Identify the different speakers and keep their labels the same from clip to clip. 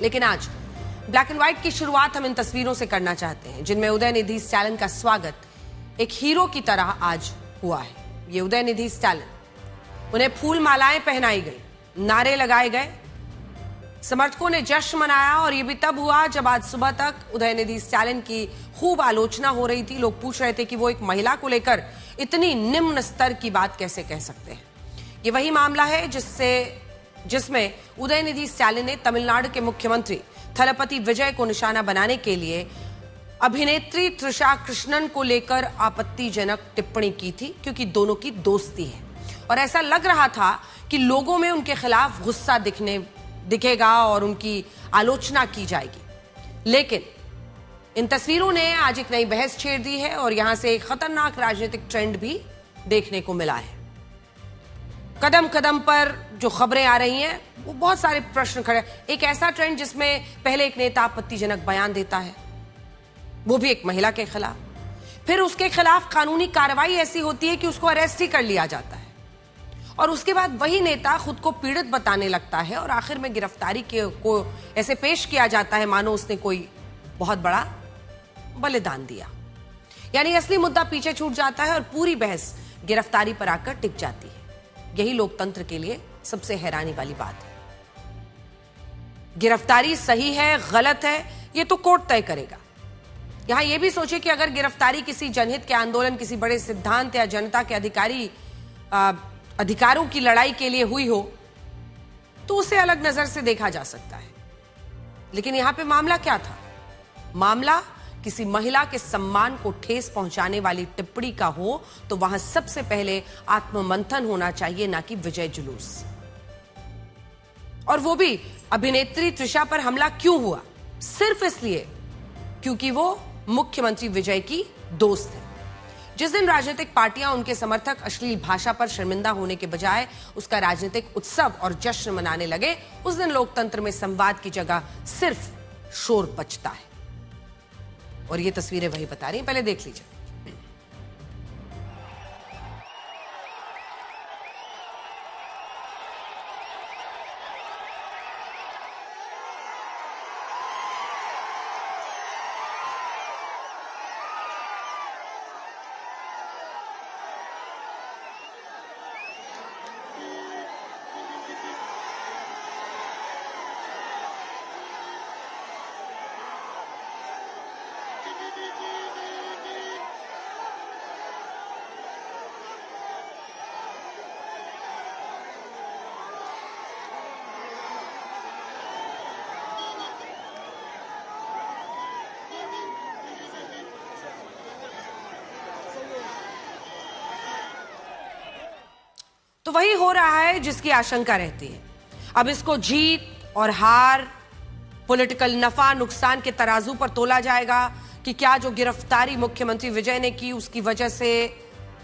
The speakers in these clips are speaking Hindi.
Speaker 1: लेकिन आज ब्लैक एंड व्हाइट की शुरुआत हम इन तस्वीरों से करना चाहते हैं, जिनमें उदयनिधि स्टैलिन का स्वागत एक हीरो की तरह आज हुआ है। ये उदयनिधि स्टैलिन, उन्हें फूल मालाएं पहनाई गई, नारे लगाए गए, समर्थकों ने जश्न मनाया और ये भी तब हुआ जब आज सुबह तक उदयनिधि स्टैलिन की खूब आलोचना हो रही थी। लोग पूछ रहे थे कि वो एक महिला को लेकर इतनी निम्न स्तर की बात कैसे कह सकते हैं। ये वही मामला है जिसमें उदयनिधि स्टैलिन ने तमिलनाडु के मुख्यमंत्री थलपति विजय को निशाना बनाने के लिए अभिनेत्री त्रिशा कृष्णन को लेकर आपत्तिजनक टिप्पणी की थी, क्योंकि दोनों की दोस्ती है और ऐसा लग रहा था कि लोगों में उनके खिलाफ गुस्सा दिखेगा और उनकी आलोचना की जाएगी। लेकिन इन तस्वीरों ने आज एक नई बहस छेड़ दी है और यहां से एक खतरनाक राजनीतिक ट्रेंड भी देखने को मिला है। कदम कदम पर जो खबरें आ रही हैं वो बहुत सारे प्रश्न खड़े। एक ऐसा ट्रेंड जिसमें पहले एक नेता आपत्तिजनक बयान देता है, वो भी एक महिला के खिलाफ, फिर उसके खिलाफ कानूनी कार्रवाई ऐसी होती है कि उसको अरेस्ट ही कर लिया जाता है और उसके बाद वही नेता खुद को पीड़ित बताने लगता है और आखिर में गिरफ्तारी को ऐसे पेश किया जाता है मानो उसने कोई बहुत बड़ा बलिदान दिया। यानी असली मुद्दा पीछे छूट जाता है और पूरी बहस गिरफ्तारी पर आकर टिक जाती है। यही लोकतंत्र के लिए सबसे हैरानी वाली बात है। गिरफ्तारी सही है गलत है ये तो कोर्ट तय करेगा। यहां यह भी सोचिए कि अगर गिरफ्तारी किसी जनहित के आंदोलन, किसी बड़े सिद्धांत या जनता के अधिकारों की लड़ाई के लिए हुई हो तो उसे अलग नजर से देखा जा सकता है। लेकिन यहां पे मामला क्या था? मामला किसी महिला के सम्मान को ठेस पहुंचाने वाली टिप्पणी का हो तो वहां सबसे पहले आत्ममंथन होना चाहिए, ना कि विजय जुलूस। और वो भी अभिनेत्री त्रिशा पर हमला क्यों हुआ? सिर्फ इसलिए क्योंकि वो मुख्यमंत्री विजय की दोस्त है। जिस दिन राजनीतिक पार्टियां, उनके समर्थक अश्लील भाषा पर शर्मिंदा होने के बजाय उसका राजनीतिक उत्सव और जश्न मनाने लगे, उस दिन लोकतंत्र में संवाद की जगह सिर्फ शोर बचता है। और ये तस्वीरें वही बता रही हैं, पहले देख लीजिए। तो वही हो रहा है जिसकी आशंका रहती है। अब इसको जीत और हार, पॉलिटिकल नफा नुकसान के तराजू पर तोला जाएगा कि क्या जो गिरफ्तारी मुख्यमंत्री विजय ने की उसकी वजह से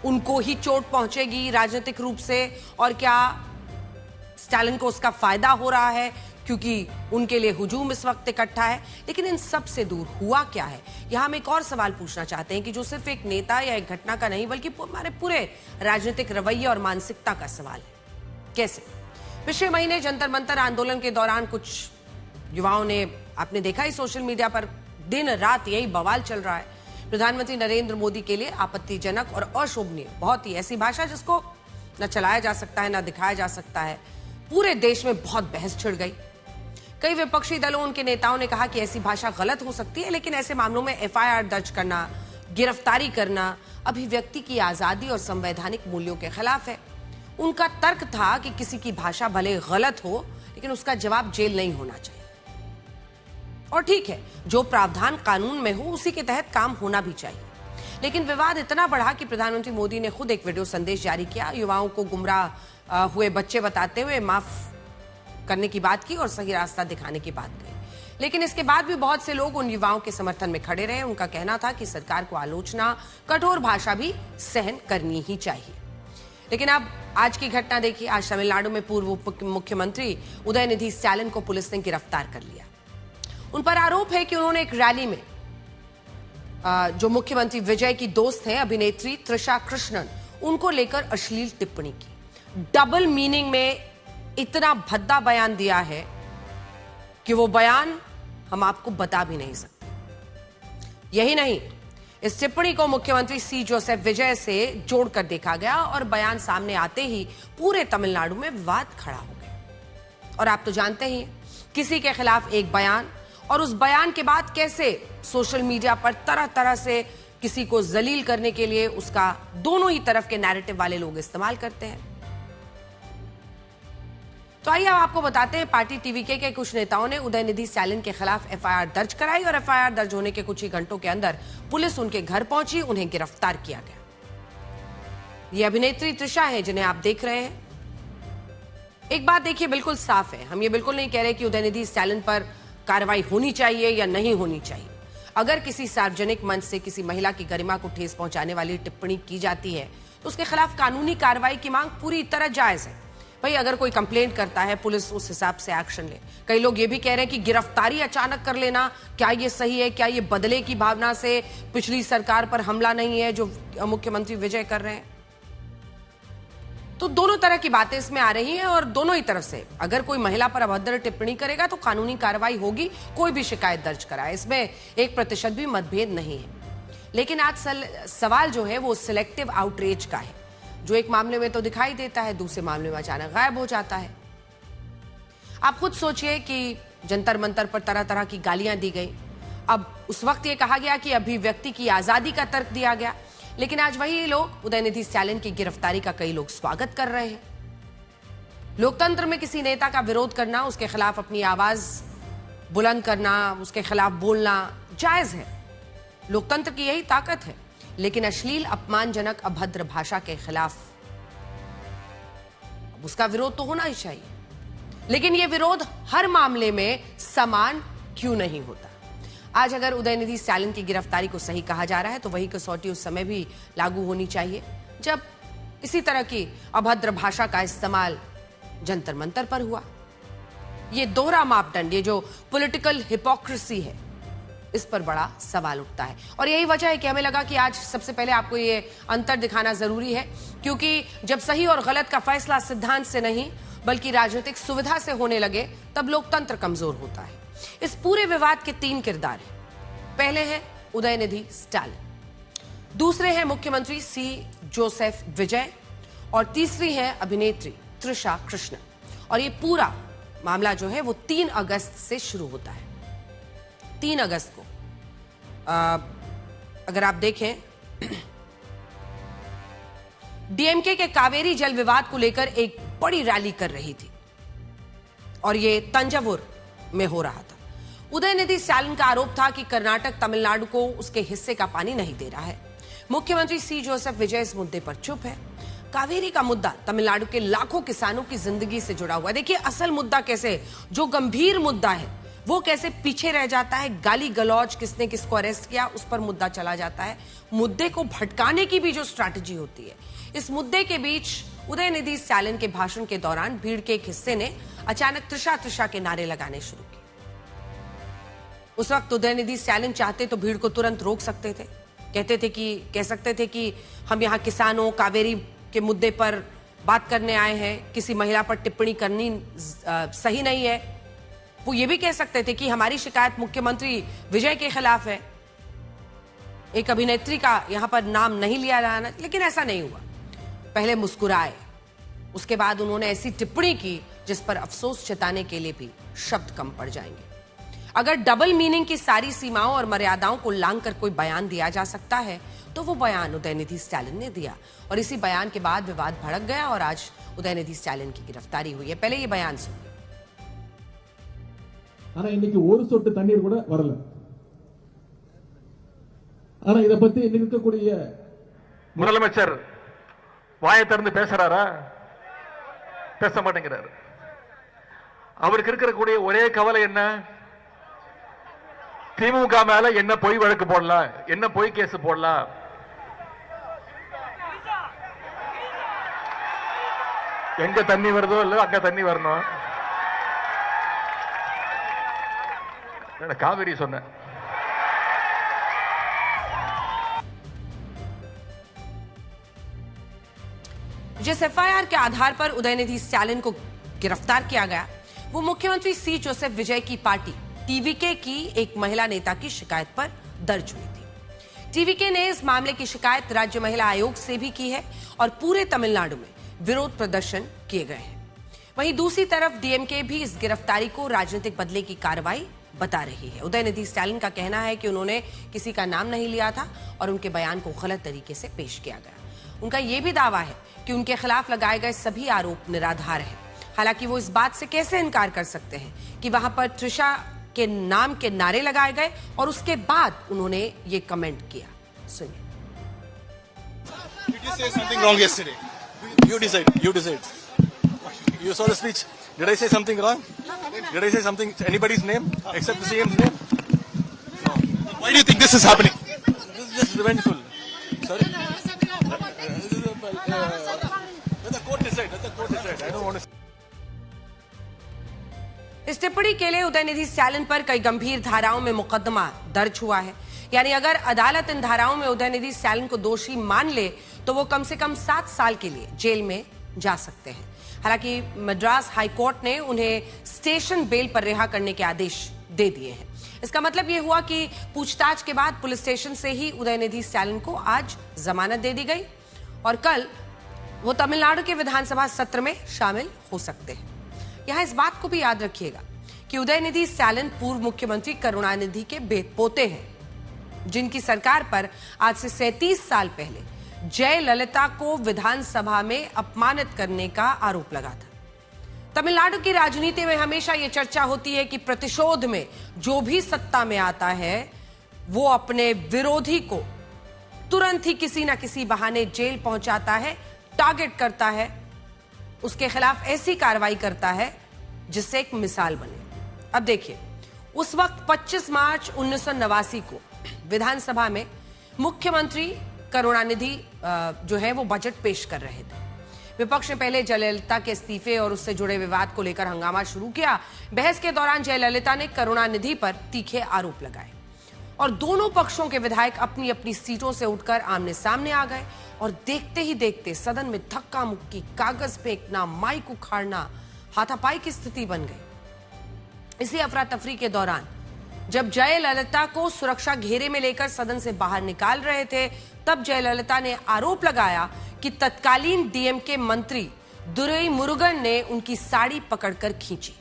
Speaker 1: उनको ही चोट पहुंचेगी राजनीतिक रूप से, और क्या स्टैलिन को उसका फायदा हो रहा है क्योंकि उनके लिए हुजूम इस वक्त इकट्ठा है। लेकिन इन सब से दूर हुआ क्या है? यहां हम एक और सवाल पूछना चाहते हैं कि जो सिर्फ एक नेता या एक घटना का नहीं बल्कि हमारे पूरे राजनीतिक रवैये और मानसिकता का सवाल है। कैसे? पिछले महीने जंतर मंतर आंदोलन के दौरान कुछ युवाओं ने, आपने देखा ही सोशल मीडिया पर दिन रात यही बवाल चल रहा है। प्रधानमंत्री नरेंद्र मोदी के लिए आपत्तिजनक और अशोभनीय, बहुत ही ऐसी भाषा जिसको न चलाया जा सकता है न दिखाया जा सकता है। पूरे देश में बहुत बहस छिड़ गई। कई विपक्षी दलों, उनके नेताओं ने कहा कि ऐसी भाषा गलत हो सकती है, लेकिन ऐसे मामलों में एफआईआर दर्ज करना, गिरफ्तारी करना अभिव्यक्ति की आजादी और संवैधानिक मूल्यों के खिलाफ है। उनका तर्क था कि किसी की भाषा भले गलत हो लेकिन उसका जवाब जेल नहीं होना चाहिए। और ठीक है, जो प्रावधान कानून में हो उसी के तहत काम होना भी चाहिए। लेकिन विवाद इतना बढ़ा कि प्रधानमंत्री मोदी ने खुद एक वीडियो संदेश जारी किया, युवाओं को गुमराह हुए बच्चे बताते हुए माफ करने की बात की और सही रास्ता दिखाने की बात कही। लेकिन इसके बाद भी बहुत से लोग उन युवाओं के समर्थन में खड़े रहे। उनका कहना था कि सरकार को आलोचना, कठोर भाषा भी सहन करनी ही चाहिए। लेकिन अब आज की घटना देखिए। आज तमिलनाडु में पूर्व मुख्यमंत्री उदयनिधि स्टैलिन को पुलिस ने गिरफ्तार कर लिया। उन पर आरोप है कि उन्होंने एक रैली में जो मुख्यमंत्री विजय की दोस्त है अभिनेत्री त्रिशा कृष्णन, उनको लेकर अश्लील टिप्पणी की। डबल मीनिंग में इतना भद्दा बयान दिया है कि वो बयान हम आपको बता भी नहीं सकते। यही नहीं, इस टिप्पणी को मुख्यमंत्री सी जोसेफ विजय से जोड़कर देखा गया और बयान सामने आते ही पूरे तमिलनाडु में विवाद खड़ा हो गया। और आप तो जानते ही हैं, किसी के खिलाफ एक बयान और उस बयान के बाद कैसे सोशल मीडिया पर तरह तरह से किसी को जलील करने के लिए उसका दोनों ही तरफ के नैरेटिव वाले लोग इस्तेमाल करते हैं। तो आइए अब आपको बताते हैं, पार्टी टीवीके के कुछ नेताओं ने उदयनिधि स्टैलिन के खिलाफ एफआईआर दर्ज कराई और एफआईआर दर्ज होने के कुछ ही घंटों के अंदर पुलिस उनके घर पहुंची, उन्हें गिरफ्तार किया गया। ये अभिनेत्री त्रिशा है जिन्हें आप देख रहे हैं। एक बात देखिए, बिल्कुल साफ है, हम ये बिल्कुल नहीं कह रहे कि उदयनिधि स्टैलिन पर कार्रवाई होनी चाहिए या नहीं होनी चाहिए। अगर किसी सार्वजनिक मंच से किसी महिला की गरिमा को ठेस पहुंचाने वाली टिप्पणी की जाती है तो उसके खिलाफ कानूनी कार्रवाई की मांग पूरी तरह जायज है। भाई अगर कोई कंप्लेंट करता है, पुलिस उस हिसाब से एक्शन ले। कई लोग ये भी कह रहे हैं कि गिरफ्तारी अचानक कर लेना, क्या ये सही है? क्या ये बदले की भावना से पिछली सरकार पर हमला नहीं है जो मुख्यमंत्री विजय कर रहे हैं? तो दोनों तरह की बातें इसमें आ रही हैं और दोनों ही तरफ से अगर कोई महिला पर अभद्र टिप्पणी करेगा तो कानूनी कार्रवाई होगी, कोई भी शिकायत दर्ज कराए, इसमें 1% भी मतभेद नहीं है। लेकिन आज सवाल जो है वो सिलेक्टिव आउटरीच का है, जो एक मामले में तो दिखाई देता है, दूसरे मामले में अचानक गायब हो जाता है। आप खुद सोचिए कि जंतर मंतर पर तरह तरह की गालियां दी गई। अब उस वक्त ये कहा गया कि अभिव्यक्ति की आजादी का तर्क दिया गया, लेकिन आज वही लोग उदयनिधि स्टैलिन की गिरफ्तारी का कई लोग स्वागत कर रहे हैं। लोकतंत्र में किसी नेता का विरोध करना, उसके खिलाफ अपनी आवाज बुलंद करना, उसके खिलाफ बोलना जायज है, लोकतंत्र की यही ताकत है। लेकिन अश्लील, अपमानजनक, अभद्र भाषा के खिलाफ उसका विरोध तो होना ही चाहिए। लेकिन यह विरोध हर मामले में समान क्यों नहीं होता? आज अगर उदयनिधि स्टैलिन की गिरफ्तारी को सही कहा जा रहा है तो वही कसौटी उस समय भी लागू होनी चाहिए जब इसी तरह की अभद्र भाषा का इस्तेमाल जंतर मंतर पर हुआ। यह दोहरा मापदंड, ये जो पॉलिटिकल हिपोक्रेसी है, इस पर बड़ा सवाल उठता है। और यही वजह है कि हमें लगा कि आज सबसे पहले आपको ये अंतर दिखाना जरूरी है, क्योंकि जब सही और गलत का फैसला सिद्धांत से नहीं बल्कि राजनीतिक सुविधा से होने लगे तब लोकतंत्र कमजोर होता है। इस पूरे विवाद के 3 किरदार हैं। पहले है उदयनिधि स्टैलिन, दूसरे हैं मुख्यमंत्री सी जोसेफ विजय और तीसरी है अभिनेत्री त्रिशा कृष्णन। और ये पूरा मामला जो है वो 3 अगस्त से शुरू होता है। 3 अगस्त को अगर आप देखें, डीएमके के कावेरी जल विवाद को लेकर एक बड़ी रैली कर रही थी और ये तंजावुर में हो रहा था। उदयनिधि स्टैलिन का आरोप था कि कर्नाटक तमिलनाडु को उसके हिस्से का पानी नहीं दे रहा है। मुख्यमंत्री सी जोसेफ विजय इस मुद्दे पर चुप है। कावेरी का मुद्दा तमिलनाडु के लाखों किसानों की जिंदगी से जुड़ा हुआ है। देखिए असल मुद्दा कैसे, जो गंभीर मुद्दा है वो कैसे पीछे रह जाता है। गाली गलौज, किसने किसको अरेस्ट किया, उस पर मुद्दा चला जाता है। मुद्दे को भटकाने की भी जो स्ट्रैटेजी होती है, इस मुद्दे के बीच उदयनिधि स्टैलिन के भाषण के दौरान भीड़ के एक हिस्से ने अचानक त्रिशा त्रिशा के नारे लगाने शुरू किए। उस वक्त उदयनिधि स्टैलिन चाहते तो भीड़ को तुरंत रोक सकते थे, कह सकते थे कि हम यहाँ किसानों, कावेरी के मुद्दे पर बात करने आए हैं, किसी महिला पर टिप्पणी करनी सही नहीं है। वो ये भी कह सकते थे कि हमारी शिकायत मुख्यमंत्री विजय के खिलाफ है, एक अभिनेत्री का यहां पर नाम नहीं लिया जाना। लेकिन ऐसा नहीं हुआ। पहले मुस्कुराए, उसके बाद उन्होंने ऐसी टिप्पणी की जिस पर अफसोस जताने के लिए भी शब्द कम पड़ जाएंगे। अगर डबल मीनिंग की सारी सीमाओं और मर्यादाओं को लांघकर कोई बयान दिया जा सकता है तो वो बयान उदयनिधि स्टैलिन ने दिया और इसी बयान के बाद विवाद भड़क गया और आज उदयनिधि स्टैलिन की गिरफ्तारी हुई है। पहले ये बयान सुनिए।
Speaker 2: ஆனா இன்னைக்கு ஒரு சொட்டு தண்ணீர் கூட வரல. ஆனா இத பத்தி இன்னைக்கு இருக்கக்கூடிய
Speaker 3: முதலமைச்சர் வாயை திறந்து பேசுறாரா? பேச மாட்டேங்கிறாரு. அவருக்கு இருக்கக்கூடிய ஒரே கவலை என்ன? திமுக மேல என்ன பொய் வழக்கு போடலாம், என்ன பொய் கேஸ் போடலாம். எங்க தண்ணி வருதோ இல்ல அங்க தண்ணி வரணும். कावेरी சொன்ன
Speaker 1: जिस एफआईआर के आधार पर उदयनिधि स्टैलिन को गिरफ्तार किया गया वो मुख्यमंत्री सी जोसेफ विजय की पार्टी टीवीके की एक महिला नेता की शिकायत पर दर्ज हुई थी। टीवीके ने इस मामले की शिकायत राज्य महिला आयोग से भी की है और पूरे तमिलनाडु में विरोध प्रदर्शन किए गए हैं। वहीं दूसरी तरफ डीएमके भी इस गिरफ्तारी को राजनीतिक बदले की कार्रवाई बता रही है। उदयनिधि स्टालिन का कहना है कि उन्होंने किसी का नाम नहीं लिया था और उनके बयान को गलत तरीके से पेश किया गया। उनका यह भी दावा है कि उनके खिलाफ लगाए गए सभी आरोप निराधार हैं। हालांकि वो इस बात से कैसे इनकार कर सकते हैं कि वहां पर त्रिशा के नाम के नारे लगाए गए और उसके बाद उन्होंने ये कमेंट किया। सुनिए।
Speaker 4: Did you say something wrong yesterday? You decide. You decide. You saw the speech. Did I say something wrong? Did I say something? Anybody's name except the CM's name? No. Why do you think this is happening? This is just revengeful. Sorry. Let the court decide. Let the court decide. I don't want to.
Speaker 1: इस टिप्पणी के लिए उदयनिधि स्टालिन पर कई गंभीर धाराओं में मुकदमा दर्ज हुआ है। यानी अगर अदालत इन धाराओं में उदयनिधि स्टालिन को दोषी मान ले तो वो कम से कम 7 साल के लिए जेल में जा सकते हैं। हालांकि मद्रास हाईकोर्ट ने उन्हें स्टेशन बेल पर रिहा करने के आदेश दे दिए हैं। इसका मतलब यह हुआ कि पूछताछ के बाद पुलिस स्टेशन से ही उदयनिधि स्टालिन को आज जमानत दे दी गई और कल वो तमिलनाडु के विधानसभा सत्र में शामिल हो सकते हैं। यहां इस बात को भी याद रखिएगा कि उदयनिधि स्टालिन पूर्व मुख्यमंत्री करुणानिधि के पोते हैं, जिनकी सरकार पर आज से 37 साल पहले जयललिता को विधानसभा में अपमानित करने का आरोप लगा था। तमिलनाडु की राजनीति में हमेशा यह चर्चा होती है कि प्रतिशोध में जो भी सत्ता में आता है वो अपने विरोधी को तुरंत ही किसी ना किसी बहाने जेल पहुंचाता है, टारगेट करता है, उसके खिलाफ ऐसी कार्रवाई करता है जिससे एक मिसाल बने। अब देखिए, उस वक्त 25 मार्च 1989 को विधानसभा में मुख्यमंत्री करुणानिधि जो है वो बजट पेश कर रहे थे। विपक्ष ने पहले जयललिता के इस्तीफे और उससे जुड़े विवाद को लेकर हंगामा शुरू किया। बहस के दौरान जयललिता ने करुणानिधि पर तीखे आरोप लगाए और दोनों पक्षों के विधायक अपनी अपनी सीटों से उठकर आमने सामने आ गए और देखते ही देखते सदन में धक्का मुक्की, कागज फेंकना, माइक उखाड़ना, हाथापाई की स्थिति बन गई। इसी अफरा तफरी के दौरान जब जयललिता को सुरक्षा घेरे में लेकर सदन से बाहर निकाल रहे थे, तब जयललिता ने आरोप लगाया कि तत्कालीन डीएमके मंत्री दुरई मुरुगन ने उनकी साड़ी पकड़कर खींची।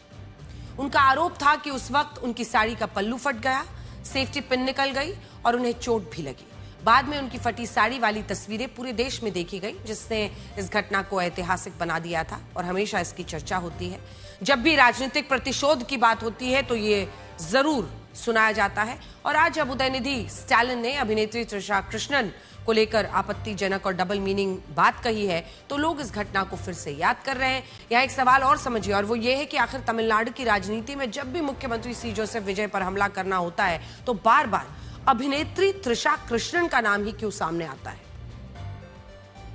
Speaker 1: उनका आरोप था कि उस वक्त उनकी साड़ी का पल्लू फट गया, सेफ्टी पिन निकल गई और उन्हें चोट भी लगी। बाद में उनकी फटी साड़ी वाली तस्वीरें पूरे देश में देखी गई, जिसने इस घटना को ऐतिहासिक बना दिया था और हमेशा इसकी चर्चा होती है। जब भी राजनीतिक प्रतिशोध की बात होती है तो ये जरूर सुनाया जाता है। और आज जब उदयनिधि स्टालिन ने अभिनेत्री त्रिशा कृष्णन को लेकर आपत्तिजनक और डबल मीनिंग बात कही है तो लोग इस घटना को फिर से याद कर रहे हैं। यहाँ एक सवाल और समझिए, और वो ये है कि आखिर तमिलनाडु की राजनीति में जब भी मुख्यमंत्री सी जोसेफ विजय पर हमला करना होता है तो बार बार अभिनेत्री त्रिशा कृष्णन का नाम ही क्यों सामने आता है।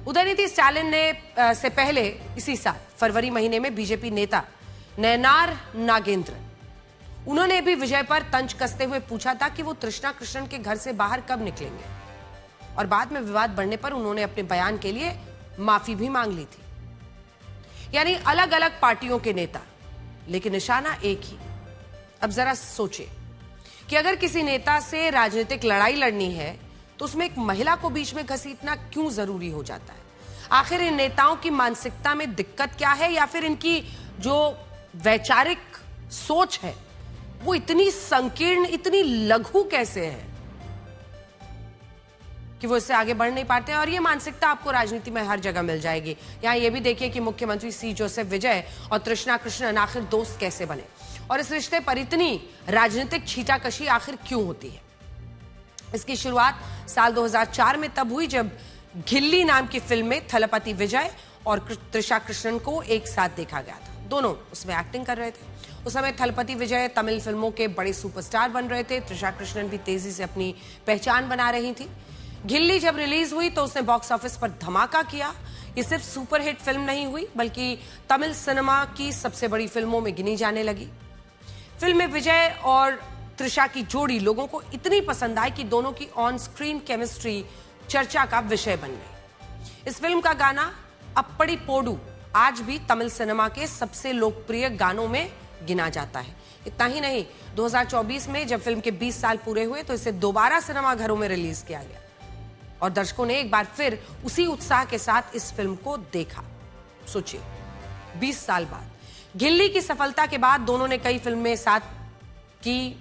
Speaker 1: उदयनिधि स्टालिन ने से पहले इसी साल फरवरी महीने में बीजेपी नेता नयनार नागेंद्रन, उन्होंने भी विजय पर तंज कसते हुए पूछा था कि वो तृष्णा कृष्णन के घर से बाहर कब निकलेंगे और बाद में विवाद बढ़ने पर उन्होंने अपने बयान के लिए माफी भी मांग ली थी। यानी अलग अलग पार्टियों के नेता, लेकिन निशाना एक ही। अब जरा सोचिए कि अगर किसी नेता से राजनीतिक लड़ाई लड़नी है तो उसमें एक महिला को बीच में घसीटना क्यों जरूरी हो जाता है। आखिर इन नेताओं की मानसिकता में दिक्कत क्या है, या फिर इनकी जो वैचारिक सोच है वो इतनी संकीर्ण, इतनी लघु कैसे है कि वो इससे आगे बढ़ नहीं पाते हैं। और ये मानसिकता आपको राजनीति में हर जगह मिल जाएगी। यहां ये भी देखिए कि मुख्यमंत्री सी जोसेफ विजय और तृष्णा कृष्णन आखिर दोस्त कैसे बने और इस रिश्ते पर इतनी राजनीतिक छींटाकशी आखिर क्यों होती है। इसकी शुरुआत साल 2004 में तब हुई जब घिल्ली नाम की फिल्म में थलपति विजय और त्रिशा कृष्णन को एक साथ देखा गया था। दोनों उसमें एक्टिंग कर रहे थे। उस समय थलपति विजय तमिल फिल्मों के बड़े सुपरस्टार बन रहे थे। त्रिशा कृष्णन भी तेजी से अपनी पहचान बना रही थी। घिल्ली जब रिलीज हुई तो उसने बॉक्स ऑफिस पर धमाका किया। ये सिर्फ सुपरहिट फिल्म नहीं हुई बल्कि तमिल सिनेमा की सबसे बड़ी फिल्मों में गिनी जाने लगी। फिल्म में विजय और त्रिशा की जोड़ी लोगों को इतनी पसंद आई कि दोनों की ऑन स्क्रीन केमिस्ट्री चर्चा का विषय बन गई। इस फिल्म का गाना अप्पड़ी पोडू आज भी तमिल सिनेमा के सबसे लोकप्रिय गानों में गिना जाता है। इतना ही नहीं, 2024 में जब फिल्म के 20 साल पूरे हुए तो इसे दोबारा सिनेमाघरों में रिलीज किया गया और दर्शकों ने एक बार फिर उसी उत्साह के साथ इस फिल्म को देखा। सोचिए, 20 साल बाद गिल्ली की सफलता के बाद दोनों ने कई फिल्में साथ की।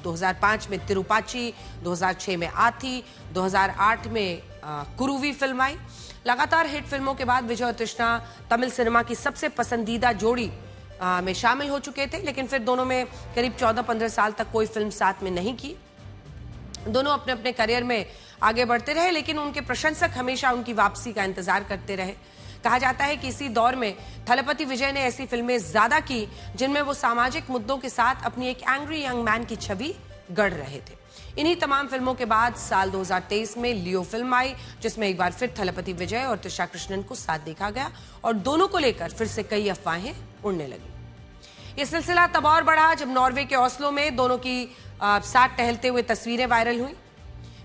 Speaker 1: 2005 में तिरुपाची, 2006 में आथी, 2008 में कुरुवी फिल्म आई। लगातार हिट फिल्मों के बाद विजय और तृष्णा तमिल सिनेमा की सबसे पसंदीदा जोड़ी में शामिल हो चुके थे, लेकिन फिर दोनों में करीब 14-15 साल तक कोई फिल्म साथ में नहीं की। दोनों अपने अपने करियर में आगे बढ़ते रहे, लेकिन उनके प्रशंसक हमेशा उनकी वापसी का इंतजार करते रहे। कहा जाता है कि इसी दौर में थलपति विजय ने ऐसी फिल्में ज्यादा की जिनमें वो सामाजिक मुद्दों के साथ अपनी एक एंग्री यंग मैन की छवि गढ़ रहे थे। इन्हीं तमाम फिल्मों के बाद साल 2023 में लियो फिल्म आई, जिसमें एक बार फिर थलपति विजय और त्रिशा कृष्णन को साथ देखा गया और दोनों को लेकर फिर से कई अफवाहें उड़ने लगी। ये सिलसिला तब और बढ़ा जब नॉर्वे के ओस्लो में दोनों की साथ टहलते हुए तस्वीरें वायरल हुई।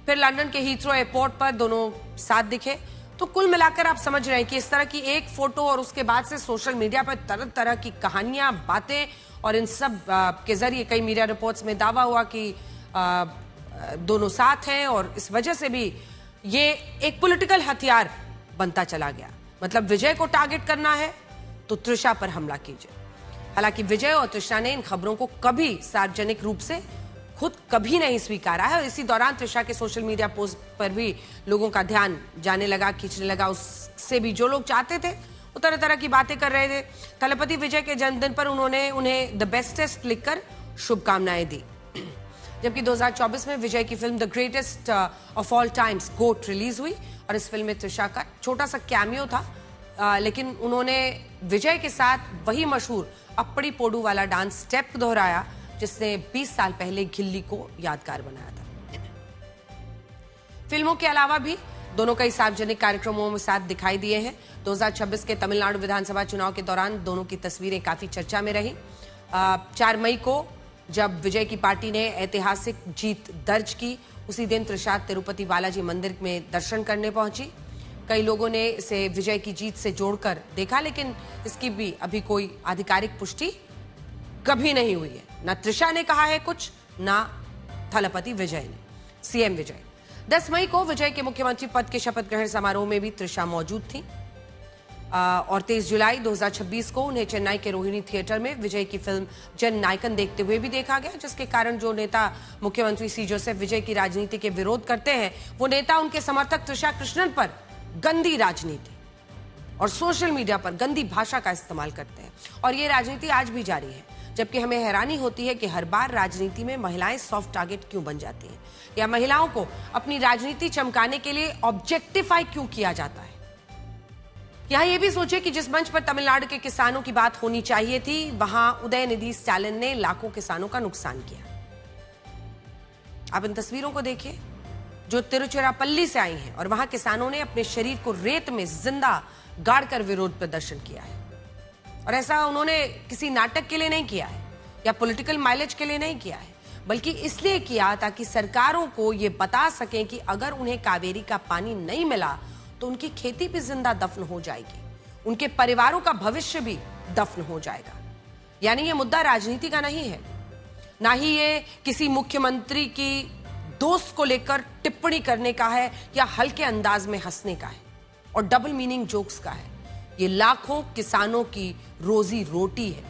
Speaker 1: फिर लंदन के हीथ्रो एयरपोर्ट पर दोनों साथ दिखे। तो कुल मिलाकर आप समझ रहे हैं कि इस तरह की एक फोटो और उसके बाद से सोशल मीडिया पर तरह तरह की कहानियां, बातें और इन सब के जरिए कई मीडिया रिपोर्ट्स में दावा हुआ कि दोनों साथ हैं और इस वजह से भी ये एक पॉलिटिकल हथियार बनता चला गया। मतलब विजय को टारगेट करना है तो तृषा पर हमला कीजिए। हालांकि विजय और तृषा ने इन खबरों को कभी सार्वजनिक रूप से खुद कभी नहीं स्वीकारा है और इसी दौरान तृषा के सोशल मीडिया पोस्ट पर भी लोगों का ध्यान जाने लगा, खींचने लगा। उससे भी जो लोग चाहते थे वो तरह तरह की बातें कर रहे थे। थलपति विजय के जन्मदिन पर उन्होंने उन्हें द बेस्टेस्ट लिखकर शुभकामनाएं दी। जबकि 2024 में विजय की फिल्म the greatest of all times GOAT release हुई और इस फिल्म में तृषा का छोटा सा कैमियो था, लेकिन उन्होंने विजय के साथ वही मशहूर अप्पड़ी पोडू वाला डांस स्टेप दोहराया जिसने 20 साल पहले गिल्ली को यादगार बनाया था। फिल्मों के अलावा भी दोनों कई सार्वजनिक कार्यक्रमों में साथ दिखाई दिए हैं। 2026 के तमिलनाडु विधानसभा चुनाव के दौरान दोनों की तस्वीरें काफी चर्चा में रही। 4 मई को जब विजय की पार्टी ने ऐतिहासिक जीत दर्ज की, उसी दिन तृषा तिरुपति बालाजी मंदिर में दर्शन करने पहुंची। कई लोगों ने इसे विजय की जीत से जोड़कर देखा, लेकिन इसकी भी अभी कोई आधिकारिक पुष्टि कभी नहीं हुई है। ना तृषा ने कहा है कुछ, ना थलपति विजय ने। सीएम विजय 10 मई को विजय के मुख्यमंत्री पद के शपथ ग्रहण समारोह में भी तृषा मौजूद थी और 23 जुलाई 2026 को उन्हें चेन्नई के रोहिणी थिएटर में विजय की फिल्म जन नायकन देखते हुए भी देखा गया, जिसके कारण जो नेता मुख्यमंत्री सी जोसेफ विजय की राजनीति के विरोध करते हैं वो नेता उनके समर्थक त्रिशा कृष्णन पर गंदी राजनीति और सोशल मीडिया पर गंदी भाषा का इस्तेमाल करते हैं और ये राजनीति आज भी जारी है। जबकि हमें हैरानी होती है कि हर बार राजनीति में महिलाएं सॉफ्ट टारगेट क्यों बन जाती हैं या महिलाओं को अपनी राजनीति चमकाने के लिए ऑब्जेक्टिफाई क्यों किया जाता है। यहां यह भी सोचे कि जिस मंच पर तमिलनाडु के किसानों की बात होनी चाहिए थी, वहां उदयनिधि स्टालिन ने लाखों किसानों का नुकसान किया। आप इन तस्वीरों को देखिए जो तिरुचिरापल्ली से आई हैं और वहां किसानों ने अपने शरीर को रेत में जिंदा गाड़कर विरोध प्रदर्शन किया है और ऐसा उन्होंने किसी नाटक के लिए नहीं किया है या पॉलिटिकल माइलेज के लिए नहीं किया है, बल्कि इसलिए किया ताकि सरकारों को ये बता सकें कि अगर उन्हें कावेरी का पानी नहीं मिला तो उनकी खेती भी जिंदा दफन हो जाएगी, उनके परिवारों का भविष्य भी दफन हो जाएगा। यानी ये मुद्दा राजनीति का नहीं है, ना ही ये किसी मुख्यमंत्री की दोस्त को लेकर टिप्पणी करने का है या हल्के अंदाज में हंसने का है और डबल मीनिंग जोक्स का है। ये लाखों किसानों की रोजी रोटी है।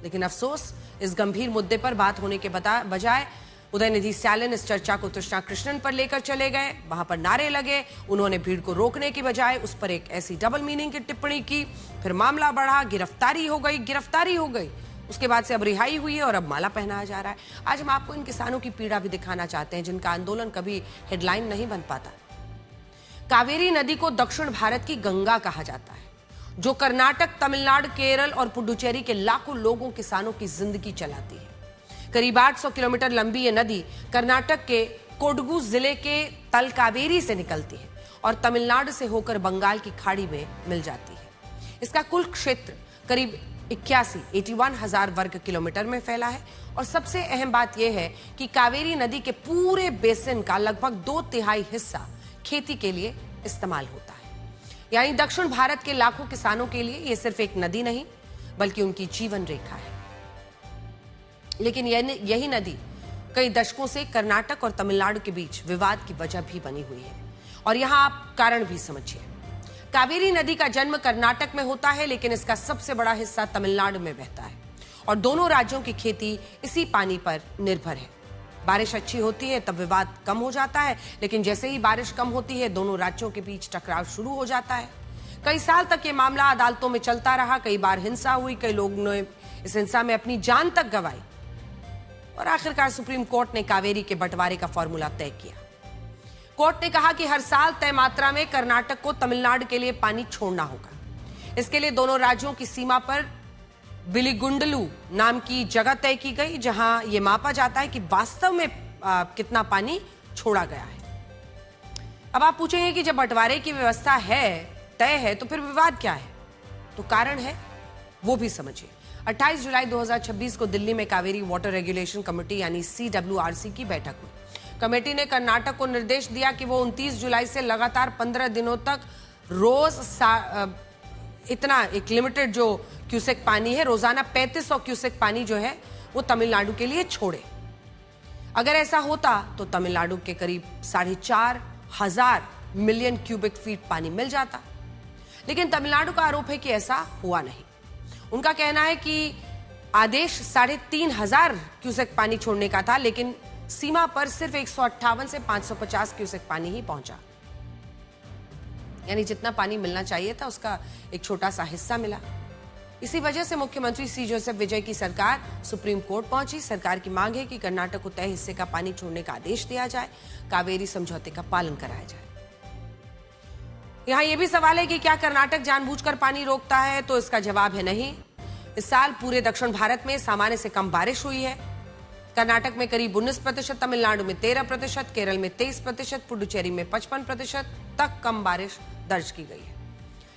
Speaker 1: लेकिन अफसोस, इस गंभीर मुद्दे पर बात होने के बजाय उदयनिधि स्टालिन इस चर्चा को तृष्णा कृष्णन पर लेकर चले गए। वहां पर नारे लगे, उन्होंने भीड़ को रोकने की बजाय उस पर एक ऐसी डबल मीनिंग की टिप्पणी की। फिर मामला बढ़ा, गिरफ्तारी हो गई। उसके बाद से अब रिहाई हुई है और अब माला पहनाया जा रहा है। आज हम आपको इन किसानों की पीड़ा भी दिखाना चाहते हैं जिनका आंदोलन कभी हेडलाइन नहीं बन पाता। कावेरी नदी को दक्षिण भारत की गंगा कहा जाता है, जो कर्नाटक, तमिलनाडु, केरल और पुडुचेरी के लाखों लोगों किसानों की जिंदगी चलाती है। करीब 800 किलोमीटर लंबी ये नदी कर्नाटक के कोडगु जिले के तल कावेरी से निकलती है और तमिलनाडु से होकर बंगाल की खाड़ी में मिल जाती है। इसका कुल क्षेत्र करीब 81,000 वर्ग किलोमीटर में फैला है और सबसे अहम बात यह है कि कावेरी नदी के पूरे बेसिन का लगभग 2/3 हिस्सा खेती के लिए इस्तेमाल होता है। यानी दक्षिण भारत के लाखों किसानों के लिए यह सिर्फ एक नदी नहीं बल्कि उनकी जीवन रेखा है। लेकिन यही नदी कई दशकों से कर्नाटक और तमिलनाडु के बीच विवाद की वजह भी बनी हुई है। और यहां आप कारण भी समझिए। कावेरी नदी का जन्म कर्नाटक में होता है, लेकिन इसका सबसे बड़ा हिस्सा तमिलनाडु में बहता है और दोनों राज्यों की खेती इसी पानी पर निर्भर है। बारिश अच्छी होती है तब विवाद कम हो जाता है, लेकिन जैसे ही बारिश कम होती है दोनों राज्यों के बीच टकराव शुरू हो जाता है। कई साल तक ये मामला अदालतों में चलता रहा, कई बार हिंसा हुई, कई लोगों ने इस हिंसा में अपनी जान तक गंवाई और आखिरकार सुप्रीम कोर्ट ने कावेरी के बंटवारे का फॉर्मूला तय किया। कोर्ट ने कहा कि हर साल तय मात्रा में कर्नाटक को तमिलनाडु के लिए पानी छोड़ना होगा। इसके लिए दोनों राज्यों की सीमा पर बिलीगुंडलू नाम की जगह तय की गई, जहां यह मापा जाता है कि वास्तव में कितना पानी छोड़ा गया है। अब आप पूछेंगे कि जब बंटवारे की व्यवस्था तय है तो फिर विवाद क्या है? तो कारण है वो भी समझिए। 28 जुलाई 2026 को दिल्ली में कावेरी वाटर रेगुलेशन कमेटी यानी CWRC की बैठक हुई। कमेटी ने कर्नाटक को निर्देश दिया कि वो 29 जुलाई से लगातार 15 दिनों तक रोज इतना एक लिमिटेड जो क्यूसेक पानी है, रोजाना 3500 क्यूसेक पानी जो है वो तमिलनाडु के लिए छोड़े। अगर ऐसा होता तो तमिलनाडु के करीब 4,500 मिलियन क्यूबिक फीट पानी मिल जाता, लेकिन तमिलनाडु का आरोप है कि ऐसा हुआ नहीं। उनका कहना है कि आदेश 3,500 क्यूसेक पानी छोड़ने का था, लेकिन सीमा पर सिर्फ 158 से 550 क्यूसेक पानी ही पहुंचा, यानी जितना पानी मिलना चाहिए था उसका एक छोटा सा हिस्सा मिला। इसी वजह से मुख्यमंत्री सी जोसेफ विजय की सरकार सुप्रीम कोर्ट पहुंची। सरकार की मांग है कि कर्नाटक को तय हिस्से का पानी छोड़ने का आदेश दिया जाए, कावेरी समझौते का पालन कराया जाए। यहां यह भी सवाल है कि क्या कर्नाटक जानबूझकर पानी रोकता है? तो इसका जवाब है नहीं। इस साल पूरे दक्षिण भारत में सामान्य से कम बारिश हुई है। कर्नाटक में करीब 19%, तमिलनाडु में 13%, केरल में 23%, पुडुचेरी में 55% तक कम बारिश दर्ज की गई है।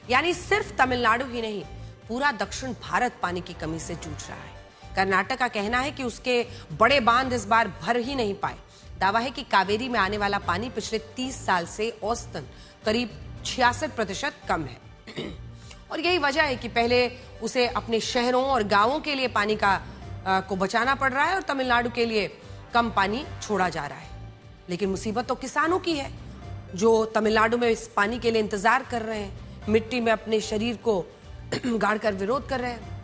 Speaker 1: यानी सिर्फ तमिलनाडु ही नहीं, पूरा दक्षिण भारत पानी की कमी से जूझ रहा है। कर्नाटक का कहना है कि उसके बड़े बांध इस बार भर ही नहीं पाए। दावा है कि कावेरी में आने वाला पानी पिछले 30 साल से औसतन करीब 66% कम है और यही वजह है कि पहले उसे अपने शहरों और गांवों के लिए पानी को बचाना पड़ रहा है और तमिलनाडु के लिए कम पानी छोड़ा जा रहा है। लेकिन मुसीबत तो किसानों की है जो तमिलनाडु में इस पानी के लिए इंतजार कर रहे हैं, मिट्टी में अपने शरीर को गाड़कर विरोध कर रहे हैं।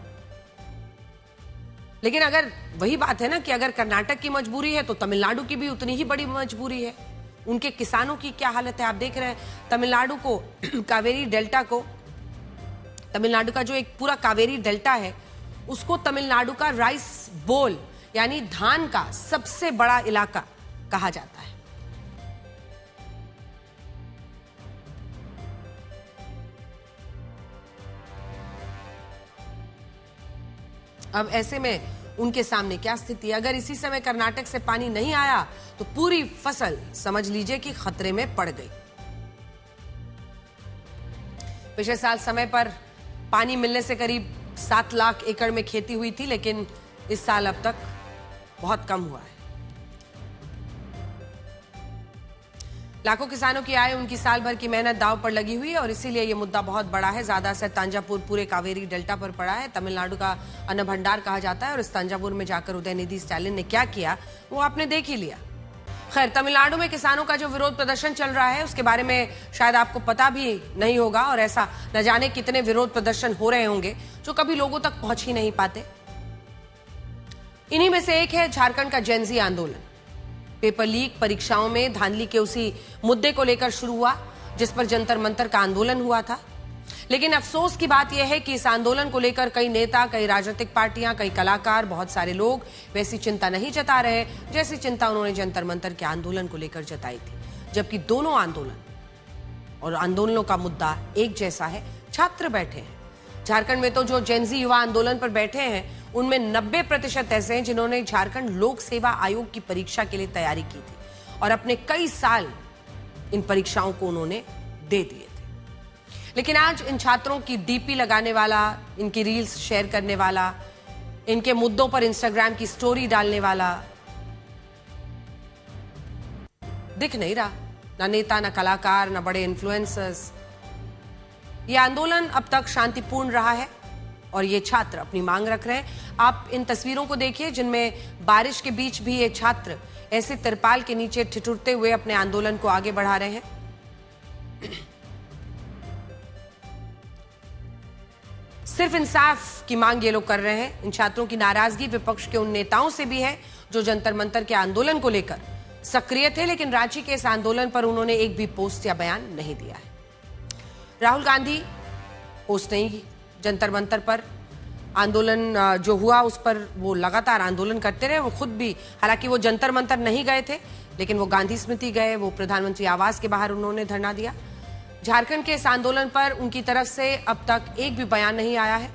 Speaker 1: लेकिन अगर वही बात है ना कि अगर कर्नाटक की मजबूरी है तो तमिलनाडु की भी उतनी ही बड़ी मजबूरी है। उनके किसानों की क्या हालत है आप देख रहे हैं। तमिलनाडु को कावेरी डेल्टा को, तमिलनाडु का जो एक पूरा कावेरी डेल्टा है उसको तमिलनाडु का राइस बोल यानी धान का सबसे बड़ा इलाका कहा जाता है। अब ऐसे में उनके सामने क्या स्थिति है? अगर इसी समय कर्नाटक से पानी नहीं आया तो पूरी फसल समझ लीजिए कि खतरे में पड़ गई। पिछले साल समय पर पानी मिलने से करीब 7 लाख एकड़ में खेती हुई थी, लेकिन इस साल अब तक बहुत कम हुआ है। लाखों किसानों की आय, उनकी साल भर की मेहनत दांव पर लगी हुई है और इसीलिए यह मुद्दा बहुत बड़ा है। ज्यादा असर तांजापुर पूरे कावेरी डेल्टा पर पड़ा है। तमिलनाडु का अन्न भंडार कहा जाता है और इस तांजापुर में जाकर उदयनिधि स्टालिन ने क्या किया वो आपने देख ही लिया। खैर, तमिलनाडु में किसानों का जो विरोध प्रदर्शन चल रहा है उसके बारे में शायद आपको पता भी नहीं होगा और ऐसा न जाने कितने विरोध प्रदर्शन हो रहे होंगे जो कभी लोगों तक पहुंच ही नहीं पाते। इन्हीं में से एक है झारखंड का जेनजी आंदोलन। पेपर लीक, परीक्षाओं में धांधली के उसी मुद्दे को लेकर शुरू हुआ जिस पर जंतर मंतर का आंदोलन हुआ था। लेकिन अफसोस की बात यह है कि इस आंदोलन को लेकर कई नेता, कई राजनीतिक पार्टियां, कई कलाकार, बहुत सारे लोग वैसी चिंता नहीं जता रहे जैसी चिंता उन्होंने जंतर मंतर के आंदोलन को लेकर जताई थी। जबकि दोनों आंदोलन और आंदोलनों का मुद्दा एक जैसा है, छात्र बैठे हैं। झारखंड में तो जो जेनजी युवा आंदोलन पर बैठे हैं उनमें 90% ऐसे हैं जिन्होंने झारखंड लोक सेवा आयोग की परीक्षा के लिए तैयारी की थी और अपने कई साल इन परीक्षाओं को उन्होंने दे दिए थे। लेकिन आज इन छात्रों की डीपी लगाने वाला, इनकी रील्स शेयर करने वाला, इनके मुद्दों पर इंस्टाग्राम की स्टोरी डालने वाला दिख नहीं रहा। ना नेता, ना कलाकार, ना बड़े इन्फ्लुएंसर्स। यह आंदोलन अब तक शांतिपूर्ण रहा है और ये छात्र अपनी मांग रख रहे हैं। आप इन तस्वीरों को देखिए जिनमें बारिश के बीच भी ये छात्र ऐसे तिरपाल के नीचे ठिठुरते हुए अपने आंदोलन को आगे बढ़ा रहे हैं। सिर्फ इंसाफ की मांग ये लोग कर रहे हैं। इन छात्रों की नाराजगी विपक्ष के उन नेताओं से भी है जो जंतर मंतर के आंदोलन को लेकर सक्रिय थे, लेकिन रांची के इस आंदोलन पर उन्होंने एक भी पोस्ट या बयान नहीं दिया है। राहुल गांधी पोस्ट नहीं की जंतर मंतर पर। आंदोलन जो हुआ उस पर वो लगातार आंदोलन करते रहे। वो खुद भी, हालांकि वो जंतर मंतर नहीं गए थे, लेकिन वो गांधी स्मृति गए, वो प्रधानमंत्री आवास के बाहर उन्होंने धरना दिया। झारखंड के इस आंदोलन पर उनकी तरफ से अब तक एक भी बयान नहीं आया है।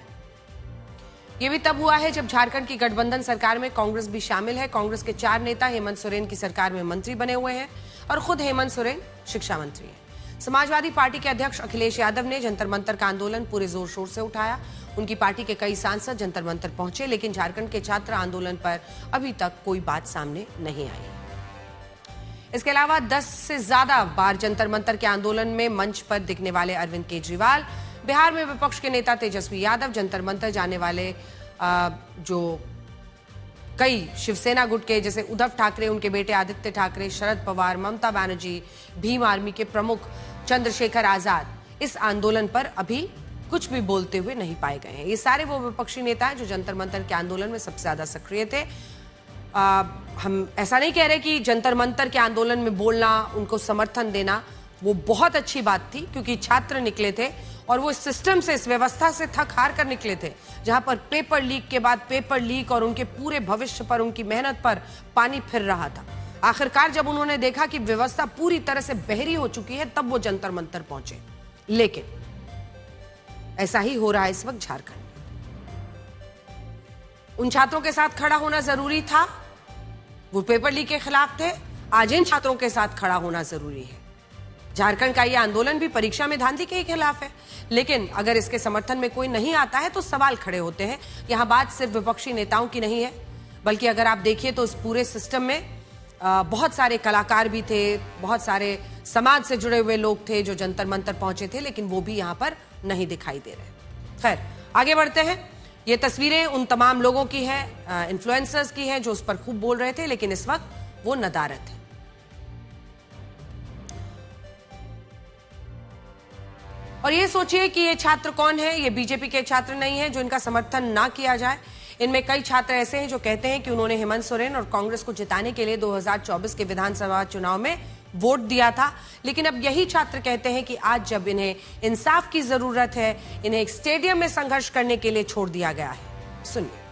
Speaker 1: ये भी तब हुआ है जब झारखंड की गठबंधन सरकार में कांग्रेस भी शामिल है। कांग्रेस के 4 नेता हेमंत सोरेन की सरकार में मंत्री बने हुए हैं और खुद हेमंत सोरेन शिक्षा मंत्री हैं। समाजवादी पार्टी के अध्यक्ष अखिलेश यादव ने जंतर मंतर का आंदोलन पूरे जोर शोर से उठाया। उनकी पार्टी के कई सांसद जंतर मंतर पहुंचे, लेकिन झारखंड के छात्र आंदोलन पर अभी तक कोई बात सामने नहीं आई। इसके अलावा 10 से ज्यादा बार जंतर मंतर के आंदोलन में मंच पर दिखने वाले अरविंद केजरीवाल, बिहार में विपक्ष के नेता तेजस्वी यादव, जंतर मंतर जाने वाले जो कई शिवसेना गुट के जैसे उद्धव ठाकरे, उनके बेटे आदित्य ठाकरे, शरद पवार, ममता बनर्जी, भीम आर्मी के प्रमुख चंद्रशेखर आजाद, इस आंदोलन पर अभी कुछ भी बोलते हुए नहीं पाए गए हैं। ये सारे वो विपक्षी नेता हैं जो जंतर मंतर के आंदोलन में सबसे ज्यादा सक्रिय थे। हम ऐसा नहीं कह रहे कि जंतर मंतर के आंदोलन में बोलना, उनको समर्थन देना वो बहुत अच्छी बात थी, क्योंकि छात्र निकले थे और वो इस सिस्टम से, इस व्यवस्था से थक हार कर निकले थे, जहां पर पेपर लीक के बाद पेपर लीक और उनके पूरे भविष्य पर, उनकी मेहनत पर पानी फिर रहा था। आखिरकार जब उन्होंने देखा कि व्यवस्था पूरी तरह से बहरी हो चुकी है, तब वो जंतर मंतर पहुंचे। लेकिन ऐसा ही हो रहा है इस वक्त झारखंड में। उन छात्रों के साथ खड़ा होना जरूरी था, वो पेपर लीक के खिलाफ थे। आज इन छात्रों के साथ खड़ा होना जरूरी है। झारखंड का यह आंदोलन भी परीक्षा में धांधली के खिलाफ है, लेकिन अगर इसके समर्थन में कोई नहीं आता है तो सवाल खड़े होते हैं। यहां बात सिर्फ विपक्षी नेताओं की नहीं है, बल्कि अगर आप देखिए तो इस पूरे सिस्टम में बहुत सारे कलाकार भी थे, बहुत सारे समाज से जुड़े हुए लोग थे जो जंतर मंतर पहुंचे थे, लेकिन वो भी यहां पर नहीं दिखाई दे रहे। खैर, आगे बढ़ते हैं। ये तस्वीरें उन तमाम लोगों की हैं, इन्फ्लुएंसर्स की हैं जो उस पर खूब बोल रहे थे, लेकिन इस वक्त वो नदारत है। और ये सोचिए कि ये छात्र कौन है। ये बीजेपी के छात्र नहीं है जो इनका समर्थन ना किया जाए। इनमें कई छात्र ऐसे हैं जो कहते हैं कि उन्होंने हेमंत सोरेन और कांग्रेस को जिताने के लिए 2024 के विधानसभा चुनाव में वोट दिया था, लेकिन अब यही छात्र कहते हैं कि आज जब इन्हें इंसाफ की जरूरत है, इन्हें एक स्टेडियम में संघर्ष करने के लिए छोड़ दिया गया है। सुनिए।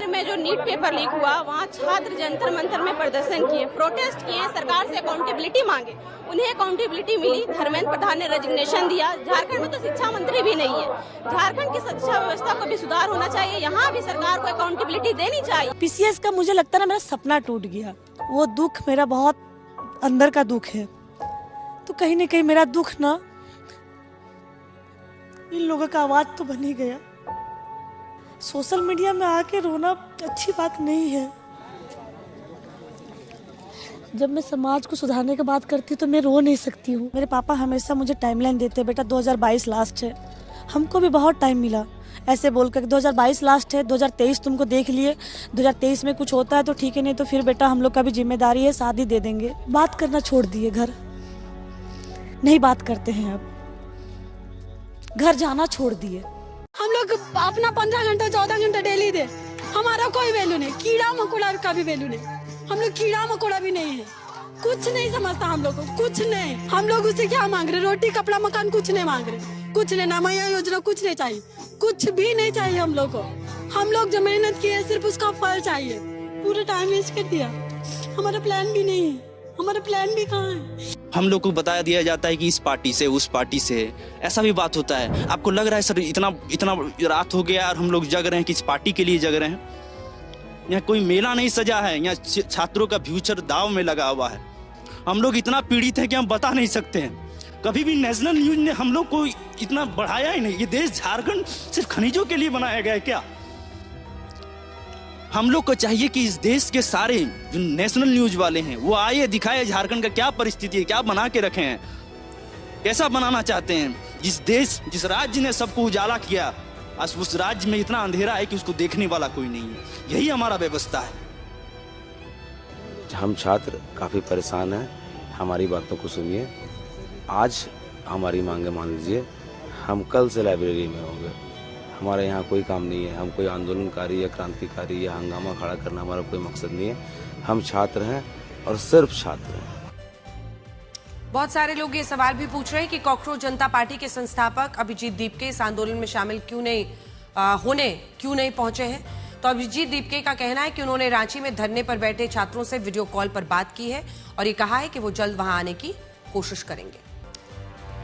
Speaker 5: में जो नीट पेपर लीक हुआ, वहाँ छात्र जंतर मंतर में प्रदर्शन किए, प्रोटेस्ट किए, सरकार से अकाउंटेबिलिटी मांगे। उन्हें अकाउंटेबिलिटी मिली। धर्मेंद्र प्रधान ने रेजिग्नेशन दिया। झारखंड में तो शिक्षा मंत्री भी नहीं है। झारखंड की शिक्षा व्यवस्था को भी सुधार होना चाहिए। यहाँ भी सरकार को अकाउंटेबिलिटी देनी चाहिए।
Speaker 6: पीसीएस का मुझे लगता है ना, मेरा सपना टूट गया। वो दुख मेरा बहुत अंदर का दुख है। तो कहीं न कहीं मेरा दुख ना इन लोगों का आवाज तो बन ही गया। सोशल मीडिया में आके रोना अच्छी बात नहीं है। जब मैं समाज को सुधारने की बात करती हूँ तो मैं रो नहीं सकती हूँ। मेरे पापा हमेशा मुझे टाइमलाइन देते, बेटा 2022 लास्ट है। हमको भी बहुत टाइम मिला ऐसे बोलकर 2022 लास्ट है, 2023 तुमको देख लिए, 2023 में कुछ होता है तो ठीक है, नहीं तो फिर बेटा हम लोग का भी जिम्मेदारी है, शादी दे देंगे। बात करना छोड़ दिए, घर नहीं बात करते हैं, अब घर जाना छोड़ दिए।
Speaker 7: हम लोग अपना 15 घंटा 14 घंटा डेली दे, हमारा कोई वैल्यू नहीं। कीड़ा मकोड़ा का भी वैल्यू नहीं। हम लोग कीड़ा मकोड़ा भी नहीं है, कुछ नहीं समझता हम लोग को, कुछ नहीं। हम लोग उससे क्या मांग रहे? रोटी कपड़ा मकान कुछ नहीं मांग रहे, कुछ नहीं। नामैया योजना कुछ नहीं चाहिए, कुछ भी नहीं चाहिए हम लोग को। हम लोग जो मेहनत किए सिर्फ उसका फल चाहिए। पूरा टाइम वेस्ट कर दिया। हमारा प्लान भी नहीं है, हमारा प्लान भी कहाँ है?
Speaker 8: हम लोग को बताया दिया जाता है कि इस पार्टी से उस पार्टी से, ऐसा भी बात होता है। आपको लग रहा है सर इतना रात हो गया और हम लोग जग रहे हैं, किस पार्टी के लिए जग रहे हैं? यहाँ कोई मेला नहीं सजा है, यहाँ छात्रों का फ्यूचर दाव में लगा हुआ है। हम लोग इतना पीड़ित हैं कि हम बता नहीं सकते हैं। कभी भी नेशनल न्यूज ने हम लोग को इतना बढ़ाया ही नहीं। ये देश झारखंड सिर्फ खनिजों के लिए बनाया गया है क्या? हम लोग को चाहिए कि इस देश के सारे जो नेशनल न्यूज वाले हैं वो आए, दिखाए झारखंड का क्या परिस्थिति है, क्या बना के रखे हैं, कैसा बनाना चाहते हैं। जिस राज्य ने सबको उजाला किया, आज उस राज्य में इतना अंधेरा है कि उसको देखने वाला कोई नहीं है। यही हमारा व्यवस्था है।
Speaker 9: हम छात्र काफ़ी परेशान हैं, हमारी बातों को सुनिए। आज हमारी मांगे मान लीजिए, हम कल से लाइब्रेरी में होंगे। हमारे यहाँ कोई काम नहीं है, हम कोई आंदोलनकारी या क्रांतिकारी या हंगामा खड़ा करना हमारा कोई मकसद नहीं है। हम छात्र हैं और सिर्फ छात्र हैं।
Speaker 1: बहुत सारे लोग ये सवाल भी पूछ रहे हैं कि कॉकरोच जनता पार्टी के संस्थापक अभिजीत दीपके इस आंदोलन में शामिल क्यों नहीं पहुंचे हैं। तो अभिजीत दीपके का कहना है कि उन्होंने रांची में धरने पर बैठे छात्रों से वीडियो कॉल पर बात की है और ये कहा है कि वो जल्द वहां आने की कोशिश करेंगे।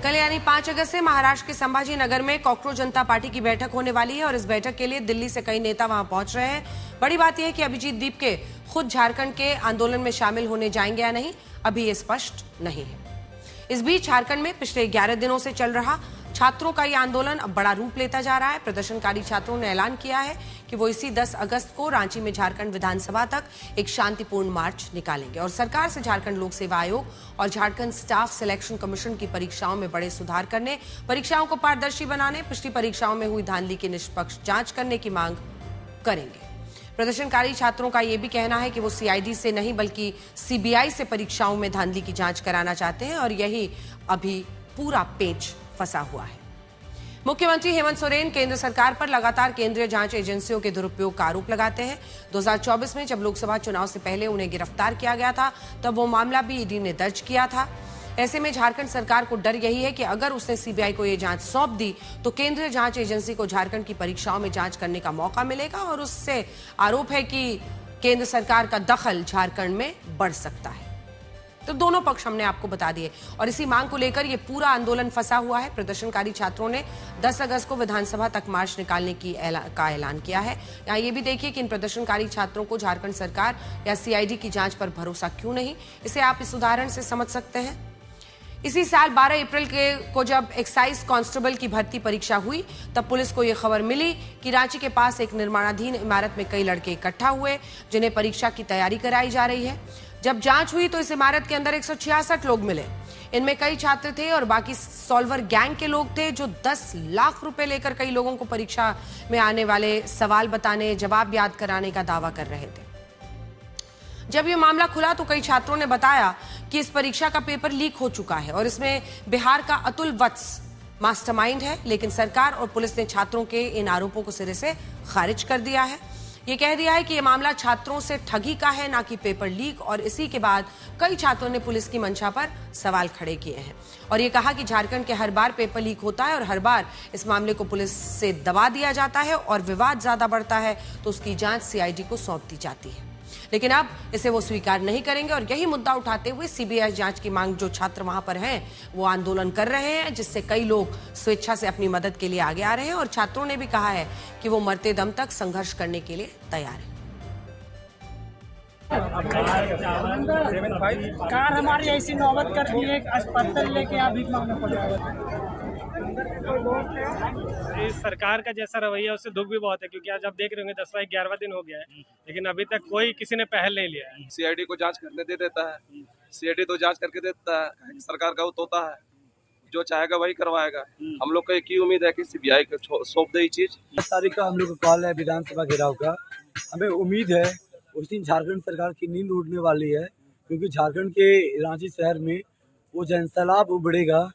Speaker 1: कल यानी 5 अगस्त से महाराष्ट्र के संभाजी नगर में कॉकरोच जनता पार्टी की बैठक होने वाली है और इस बैठक के लिए दिल्ली से कई नेता वहां पहुंच रहे हैं। बड़ी बात यह है कि अभिजीत दीपके खुद झारखंड के आंदोलन में शामिल होने जाएंगे या नहीं, अभी ये स्पष्ट नहीं है। इस बीच झारखंड में पिछले 11 दिनों से चल रहा छात्रों का यह आंदोलन अब बड़ा रूप लेता जा रहा है। प्रदर्शनकारी छात्रों ने ऐलान किया है कि वो इसी 10 अगस्त को रांची में झारखंड विधानसभा तक एक शांतिपूर्ण मार्च निकालेंगे और सरकार से झारखंड लोक सेवा आयोग और झारखंड स्टाफ सिलेक्शन कमीशन की परीक्षाओं में बड़े सुधार करने, परीक्षाओं को पारदर्शी बनाने, पिछली परीक्षाओं में हुई धांधली की निष्पक्ष जांच करने की मांग करेंगे। प्रदर्शनकारी छात्रों का यह भी कहना है कि वो सीआईडी से नहीं बल्कि सीबीआई से परीक्षाओं में धांधली की जांच कराना चाहते हैं और यही अभी पूरा पेच फंसा हुआ है। मुख्यमंत्री हेमंत सोरेन केंद्र सरकार पर लगातार केंद्रीय जांच एजेंसियों के दुरुपयोग का आरोप लगाते हैं। 2024 में जब लोकसभा चुनाव से पहले उन्हें गिरफ्तार किया गया था तब वो मामला भी ईडी ने दर्ज किया था। ऐसे में झारखंड सरकार को डर यही है कि अगर उसने सीबीआई को ये जांच सौंप दी तो केंद्रीय जांच एजेंसी को झारखंड की परीक्षाओं में जांच करने का मौका मिलेगा और उससे आरोप है कि केंद्र सरकार का दखल झारखंड में बढ़ सकता है। तो दोनों पक्ष हमने आपको बता दिए और इसी मांग को लेकर ये पूरा आंदोलन फंसा हुआ है। प्रदर्शनकारी छात्रों ने 10 अगस्त को विधानसभा तक मार्च निकालने का ऐलान किया है। यहाँ ये भी देखिए कि इन प्रदर्शनकारी छात्रों को झारखंड सरकार या सीआईडी की जांच पर भरोसा क्यों नहीं, इसे आप इस उदाहरण से समझ सकते हैं। इसी साल 12 अप्रैल को जब एक्साइज कांस्टेबल की भर्ती परीक्षा हुई तब पुलिस को यह खबर मिली कि रांची के पास एक निर्माणाधीन इमारत में कई लड़के इकट्ठा हुए जिन्हें परीक्षा की तैयारी कराई जा रही है। जब जांच हुई तो इस इमारत के अंदर 166 लोग मिले। इनमें कई छात्र थे और बाकी सॉल्वर गैंग के लोग थे जो 10 लाख रुपए लेकर कई लोगों को परीक्षा में आने वाले सवाल बताने, जवाब याद कराने का दावा कर रहे थे। जब यह मामला खुला तो कई छात्रों ने बताया कि इस परीक्षा का पेपर लीक हो चुका है और इसमें बिहार का अतुल वत्स मास्टरमाइंड है, लेकिन सरकार और पुलिस ने छात्रों के इन आरोपों को सिरे से खारिज कर दिया है। ये कह दिया है कि यह मामला छात्रों से ठगी का है, ना कि पेपर लीक, और इसी के बाद कई छात्रों ने पुलिस की मंशा पर सवाल खड़े किए हैं और ये कहा कि झारखंड के हर बार पेपर लीक होता है और हर बार इस मामले को पुलिस से दबा दिया जाता है और विवाद ज्यादा बढ़ता है तो उसकी जांच सीआईडी को सौंप दी जाती है। लेकिन अब इसे वो स्वीकार नहीं करेंगे और यही मुद्दा उठाते हुए सीबीआई जांच की मांग जो छात्र वहां पर हैं वो आंदोलन कर रहे हैं, जिससे कई लोग स्वेच्छा से अपनी मदद के लिए आगे आ रहे हैं और छात्रों ने भी कहा है कि वो मरते दम तक संघर्ष करने के लिए तैयार है।
Speaker 10: कार हमारी ऐसी नौबत कर दी है, अस्पताल लेके अभी मांगना पड़ रहा है।
Speaker 11: इस सरकार का जैसा रवैया उससे दुख भी बहुत है, क्योंकि आज आप देख रहे होंगे 10वां 11वां दिन हो गया है लेकिन अभी तक कोई किसी ने पहल नहीं लिया है।
Speaker 4: सीआईडी को जांच करने दे देता है, सीआईडी तो जांच करके देता है, सरकार का होता है, जो चाहेगा वही करवाएगा। हम लोग को एक ही उम्मीद है कि सीबीआई को सौंप दे ये चीज।
Speaker 12: 10 तारीख का हम लोग को कॉल है विधानसभा घेराव का। हमें उम्मीद है उस दिन झारखंड सरकार की नींद उड़ने वाली है, क्योंकि झारखंड के रांची शहर में वो जनसैलाब उबड़ेगा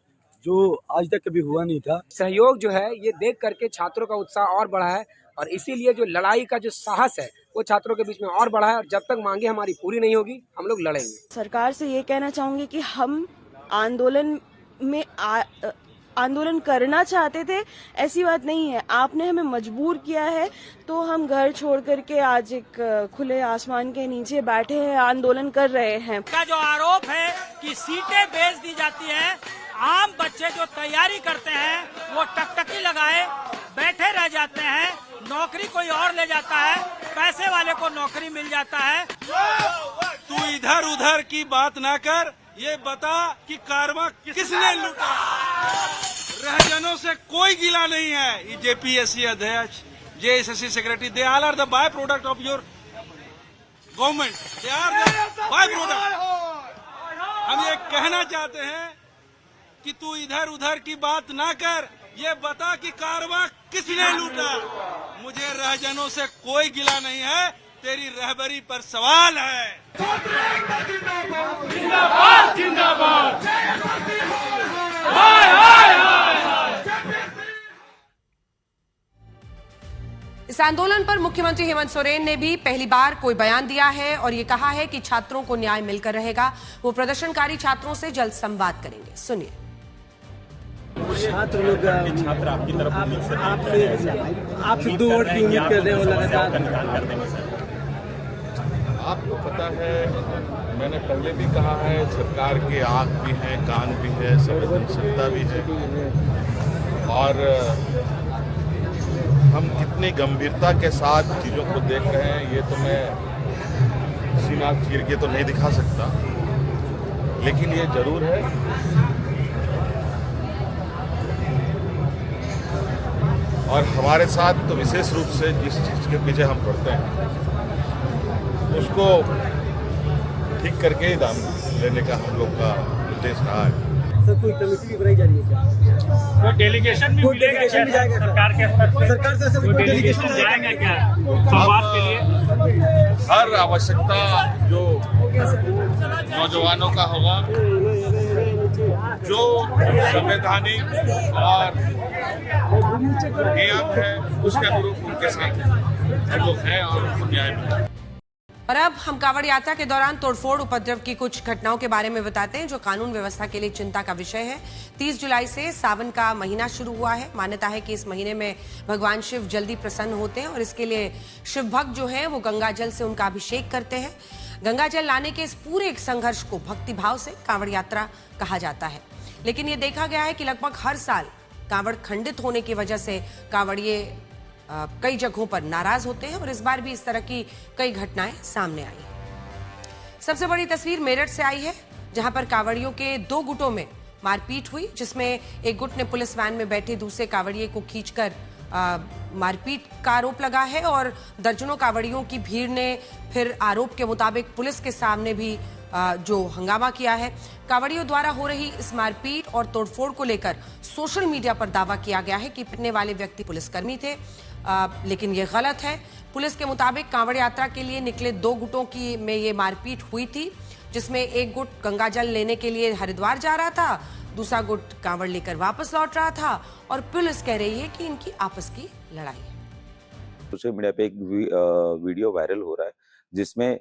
Speaker 12: जो आज तक कभी हुआ नहीं था।
Speaker 13: सहयोग जो है ये देख करके छात्रों का उत्साह और बढ़ा है और इसीलिए जो लड़ाई का जो साहस है वो छात्रों के बीच में और बढ़ा है और जब तक मांगे हमारी पूरी नहीं होगी हम लोग लड़ेंगे।
Speaker 14: सरकार से ये कहना चाहूंगी कि हम आंदोलन करना चाहते थे, ऐसी बात नहीं है, आपने हमें मजबूर किया है तो हम घर छोड़ करके आज एक खुले आसमान के नीचे बैठे हैं, आंदोलन कर रहे हैं।
Speaker 10: का जो आरोप है कि सीटें बेच दी जाती है, आम बच्चे जो तैयारी करते हैं वो टकटकी लगाए बैठे रह जाते हैं, नौकरी कोई और ले जाता है, पैसे वाले को नौकरी मिल जाता है।
Speaker 15: तू इधर उधर की बात ना कर, ये बता कि कारवा किसने लूटा। रहजनों से कोई गिला नहीं है। जेपीएससी अध्यक्ष, JSSC secretary, they all are the by product of your government, they are the by product. हम ये कहना चाहते हैं कि तू इधर उधर की बात ना कर, ये बता कि कारवा किसने लूटा? मुझे रहजनों से कोई गिला नहीं है, तेरी रहबरी पर सवाल है। जिंदाबाद जिंदाबाद।
Speaker 1: इस आंदोलन पर मुख्यमंत्री हेमंत सोरेन ने भी पहली बार कोई बयान दिया है और ये कहा है कि छात्रों को न्याय मिलकर रहेगा। वो प्रदर्शनकारी छात्रों से जल्द संवाद करेंगे। सुनिए।
Speaker 12: छात्र लोग आपसे 2 वोट की उम्मीद कर रहे हो लगातार।
Speaker 16: आपको पता है, मैंने पहले भी कहा है, सरकार के आँख भी हैं, कान भी है, संवेदनशीलता भी है, और हम कितनी गंभीरता के साथ चीज़ों को देख रहे हैं ये तो मैं सीना चीर के तो नहीं दिखा सकता, लेकिन ये जरूर है और हमारे साथ तो विशेष रूप से जिस चीज़ के पीछे हम पड़ते हैं उसको ठीक करके ही दाम लेने का हम लोग का उद्देश्य रहा है।
Speaker 12: सर, कोई कमेटी भी बनाई जा रही है क्या?
Speaker 11: कोई डेलीगेशन भी मिलेगा क्या सरकार के स्तर पे?
Speaker 12: सरकार से
Speaker 11: कोई डेलीगेशन जाएगा क्या संवाद के लिए?
Speaker 16: हर आवश्यकता जो नौजवानों का होगा, जो संवैधानिक और नियम है उसके अनुरूप उनके साथ हम लोग हैं और उनको न्याय मिलेगा।
Speaker 1: और अब हम कांवड़ यात्रा के दौरान तोड़फोड़ उपद्रव की कुछ घटनाओं के बारे में बताते हैं जो कानून व्यवस्था के लिए चिंता का विषय है। 30 जुलाई से सावन का महीना शुरू हुआ है। मान्यता है कि इस महीने में भगवान शिव जल्दी प्रसन्न होते हैं और इसके लिए शिव भक्त जो है वो गंगा जल से उनका अभिषेक करते हैं। गंगा जल लाने के इस पूरे संघर्ष को भक्ति भाव से कांवड़ यात्रा कहा जाता है। लेकिन ये देखा गया है कि लगभग हर साल कांवड़ खंडित होने की वजह से कांवड़िए कई जगहों पर नाराज होते हैं और इस बार भी इस तरह की कई घटनाएं सामने आई। सबसे बड़ी तस्वीर मेरठ से आई है जहां पर कांवड़ियों के 2 गुटों में मारपीट हुई, जिसमें एक गुट ने पुलिस वैन में बैठे दूसरे कांवड़िए को खींचकर मारपीट का आरोप लगा है और दर्जनों कांवड़ियों की भीड़ ने फिर आरोप के मुताबिक पुलिस के सामने भी जो हंगामा किया है। कांवड़ियों द्वारा हो रही इस मारपीट और तोड़फोड़ को लेकर सोशल मीडिया पर दावा किया गया है कि पीटने वाले व्यक्ति पुलिसकर्मी थे, लेकिन ये गलत है। पुलिस के मुताबिक कांवड़ यात्रा के लिए निकले 2 गुटों की में ये मारपीट हुई थी, जिसमें एक गुट गंगा जल लेने के लिए हरिद्वार जा रहा था, दूसरा गुट कांवड़ लेकर वापस लौट रहा था और पुलिस कह रही है कि इनकी आपस की लड़ाई है।
Speaker 17: सोशल मीडिया पे एक वीडियो वायरल हो रहा है जिसमें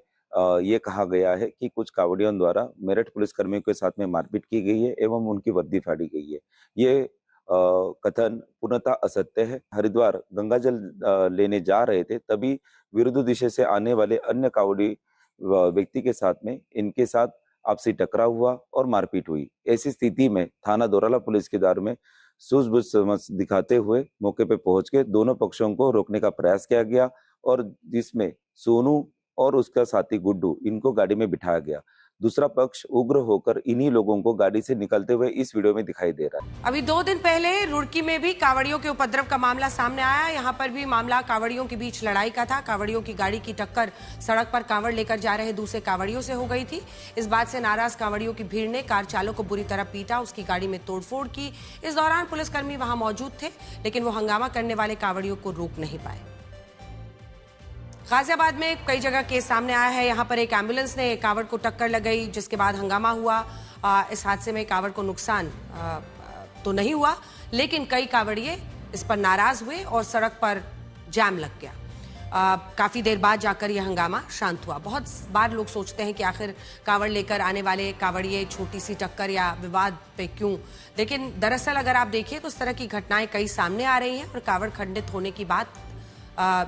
Speaker 17: ये कहा गया है कि कुछ कांवड़ियों द्वारा मेरठ पुलिस कर्मियों के साथ में मारपीट की गई है एवं उनकी वर्दी फाड़ी गई है। ये कथन पूर्णतः असत्य है। हरिद्वार गंगा जल लेने जा रहे थे, तभी विरुद्ध दिशा से आने वाले अन्य कांवड़ी व्यक्ति के साथ में इनके साथ आपसी टकराव हुआ और मारपीट हुई। ऐसी स्थिति में थाना दोराला पुलिस के दार में सूझबूझ समझ दिखाते हुए मौके पे पहुंच के दोनों पक्षों को रोकने का प्रयास किया गया और जिसमें सोनू और उसका साथी गुड्डू इनको गाड़ी में बिठाया गया। दूसरा पक्ष उग्र होकर इन्हीं लोगों को गाड़ी से निकलते हुए इस वीडियो में दिखाई दे रहा है।
Speaker 1: अभी 2 दिन पहले रुड़की में भी कांवड़ियों के उपद्रव का मामला सामने आया। यहाँ पर भी मामला कांवड़ियों के बीच लड़ाई का था। कांवड़ियों की गाड़ी की टक्कर सड़क पर कांवड़ लेकर जा रहे दूसरे कांवड़ियों से हो गई थी। इस बात से नाराज कांवड़ियों की भीड़ ने कार चालक को बुरी तरह पीटा, उसकी गाड़ी में तोड़फोड़ की। इस दौरान पुलिसकर्मी वहां मौजूद थे, लेकिन वो हंगामा करने वाले कांवड़ियों को रोक नहीं पाए। गाजियाबाद में कई जगह केस सामने आया है। यहाँ पर एक एम्बुलेंस ने कांवड़ को टक्कर लग गई, जिसके बाद हंगामा हुआ। इस हादसे में कांवड़ को नुकसान तो नहीं हुआ, लेकिन कई कांवड़िए इस पर नाराज हुए और सड़क पर जाम लग गया। काफी देर बाद जाकर यह हंगामा शांत हुआ। बहुत बार लोग सोचते हैं कि आखिर कांवड़ लेकर आने वाले कांवड़िए छोटी सी टक्कर या विवाद पे क्यों, लेकिन दरअसल अगर आप देखिए तो इस तरह की घटनाएं कई सामने आ रही हैं और कांवड़ खंडित होने की बात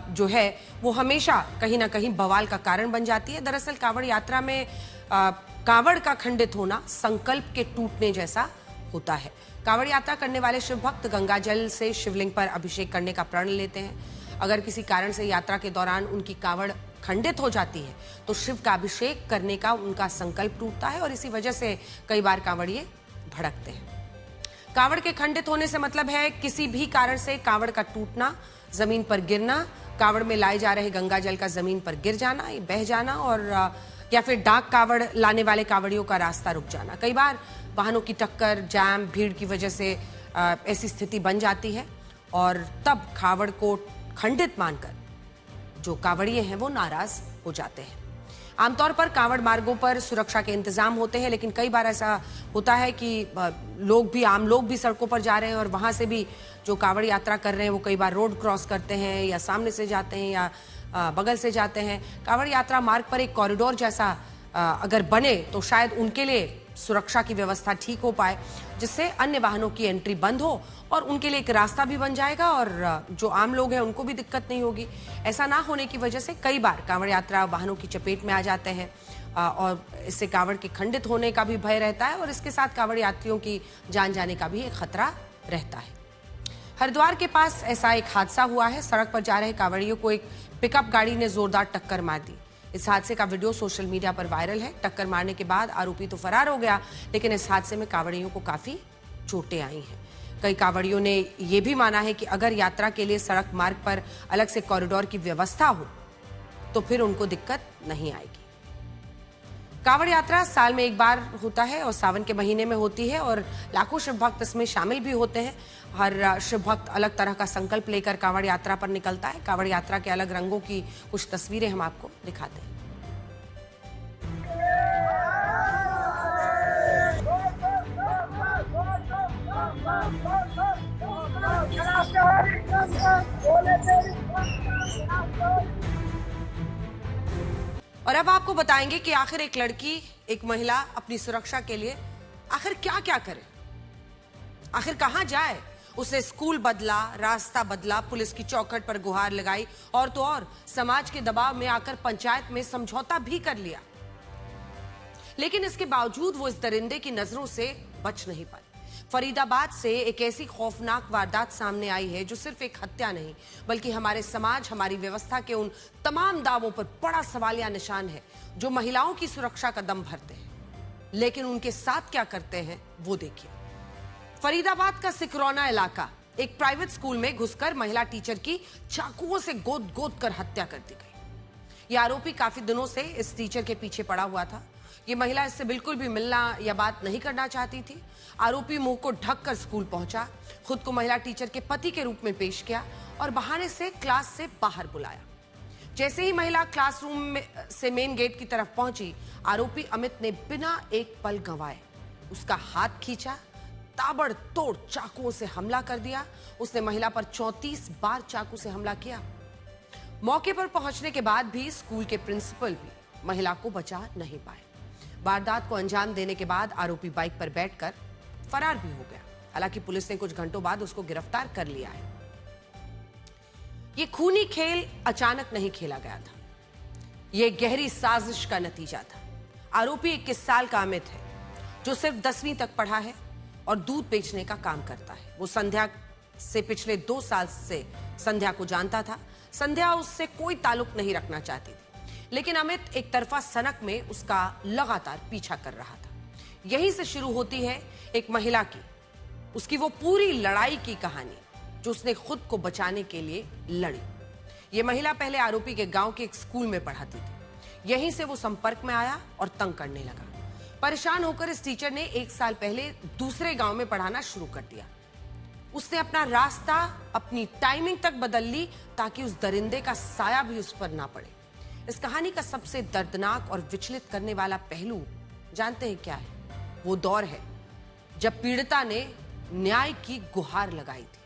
Speaker 1: जो है वो हमेशा कहीं ना कहीं बवाल का कारण बन जाती है। दरअसल कांवड़ यात्रा में कांवड़ का खंडित होना संकल्प के टूटने जैसा होता है। कांवड़ यात्रा करने वाले शिव भक्त गंगा जल से शिवलिंग पर अभिषेक करने का प्रण लेते हैं। अगर किसी कारण से यात्रा के दौरान उनकी कांवड़ खंडित हो जाती है तो शिव का अभिषेक करने का उनका संकल्प टूटता है और इसी वजह से कई बार कांवड़िए भड़कते हैं। कांवड़ के खंडित होने से मतलब है किसी भी कारण से कांवड़ का टूटना, जमीन पर गिरना, कांवड़ में लाए जा रहे गंगा जल का जमीन पर गिर जाना, बह जाना और या फिर डाक कांवड़ लाने वाले कांवड़ियों का रास्ता रुक जाना। कई बार वाहनों की टक्कर, जाम, भीड़ की वजह से ऐसी स्थिति बन जाती है और तब कावड़ को खंडित मानकर जो कावड़िए हैं वो नाराज हो जाते हैं। आमतौर पर कावड़ मार्गों पर सुरक्षा के इंतजाम होते हैं, लेकिन कई बार ऐसा होता है कि आम लोग भी सड़कों पर जा रहे हैं और वहां से भी जो कावड़ यात्रा कर रहे हैं वो कई बार रोड क्रॉस करते हैं या सामने से जाते हैं या बगल से जाते हैं। कावड़ यात्रा मार्ग पर एक कॉरिडोर जैसा अगर बने तो शायद उनके लिए सुरक्षा की व्यवस्था ठीक हो पाए, जिससे अन्य वाहनों की एंट्री बंद हो और उनके लिए एक रास्ता भी बन जाएगा और जो आम लोग हैं उनको भी दिक्कत नहीं होगी। ऐसा ना होने की वजह से कई बार कावड़ यात्रा वाहनों की चपेट में आ जाते हैं और इससे कावड़ के खंडित होने का भी भय रहता है और इसके साथ कावड़ यात्रियों की जान जाने का भी एक खतरा रहता है। हरिद्वार के पास ऐसा एक हादसा हुआ है। सड़क पर जा रहे कावड़ियों को एक पिकअप गाड़ी ने जोरदार टक्कर मार दी। इस हादसे का वीडियो सोशल मीडिया पर वायरल है। टक्कर मारने के बाद आरोपी तो फरार हो गया, लेकिन इस हादसे में कावड़ियों को काफी चोटें आई हैं। कई कावड़ियों ने यह भी माना है कि अगर यात्रा के लिए सड़क मार्ग पर अलग से कॉरिडोर की व्यवस्था हो तो फिर उनको दिक्कत नहीं आएगी। कावड़ यात्रा साल में एक बार होता है और सावन के महीने में होती है और लाखों शिव भक्त इसमें शामिल भी होते हैं। हर शिव भक्त अलग तरह का संकल्प लेकर कावड़ यात्रा पर निकलता है। कावड़ यात्रा के अलग रंगों की कुछ तस्वीरें हम आपको दिखाते हैं। और अब आपको बताएंगे कि आखिर एक लड़की, एक महिला अपनी सुरक्षा के लिए आखिर क्या क्या करे, आखिर कहां जाए। उसने स्कूल बदला, रास्ता बदला, पुलिस की चौखट पर गुहार लगाई और तो और समाज के दबाव में आकर पंचायत में समझौता भी कर लिया, लेकिन इसके बावजूद वो इस दरिंदे की नजरों से बच नहीं पाई। फरीदाबाद से एक ऐसी खौफनाक वारदात सामने आई है जो सिर्फ एक हत्या नहीं बल्कि हमारे समाज, हमारी व्यवस्था के उन तमाम दावों पर बड़ा सवालिया निशान है जो महिलाओं की सुरक्षा का दम भरते हैं, लेकिन उनके साथ क्या करते हैं वो देखिए। फरीदाबाद का सिकरौना इलाका, एक प्राइवेट स्कूल में घुसकर महिला टीचर की चाकुओं से गोद गोद कर हत्या कर दी गई। यह आरोपी काफी दिनों से इस टीचर के पीछे पड़ा हुआ था। ये महिला इससे बिल्कुल भी मिलना या बात नहीं करना चाहती थी। आरोपी मुंह को ढककर स्कूल पहुंचा, खुद को महिला टीचर के पति के रूप में पेश किया और बहाने से क्लास से बाहर बुलाया। जैसे ही महिला क्लासरूम से मेन गेट की तरफ पहुंची, आरोपी अमित ने बिना एक पल गंवाए उसका हाथ खींचा, ताबड़तोड़ चाकुओं से हमला कर दिया। उसने महिला पर 34 बार चाकू से हमला किया। मौके पर पहुंचने के बाद भी स्कूल के प्रिंसिपल भी महिला को बचा नहीं पाए। वारदात को अंजाम देने के बाद आरोपी बाइक पर बैठकर फरार भी हो गया। हालांकि पुलिस ने कुछ घंटों बाद उसको गिरफ्तार कर लिया है। यह खूनी खेल अचानक नहीं खेला गया था, यह गहरी साजिश का नतीजा था। आरोपी 21 साल का अमित है जो सिर्फ 10वीं तक पढ़ा है और दूध बेचने का काम करता है। वो संध्या से पिछले 2 साल से संध्या को जानता था। संध्या उससे कोई ताल्लुक नहीं रखना चाहती थी, लेकिन अमित एक तरफा सनक में उसका लगातार पीछा कर रहा था। यहीं से शुरू होती है एक महिला की, उसकी वो पूरी लड़ाई की कहानी जो उसने खुद को बचाने के लिए लड़ी। ये महिला पहले आरोपी के गांव के एक स्कूल में पढ़ाती थी। यहीं से वो संपर्क में आया और तंग करने लगा। परेशान होकर इस टीचर ने 1 साल पहले दूसरे गांव में पढ़ाना शुरू कर दिया। उसने अपना रास्ता, अपनी टाइमिंग तक बदल ली ताकि उस दरिंदे का साया भी उस पर ना पड़े। इस कहानी का सबसे दर्दनाक और विचलित करने वाला पहलू जानते हैं क्या है? वो दौर है जब पीड़िता ने न्याय की गुहार लगाई थी।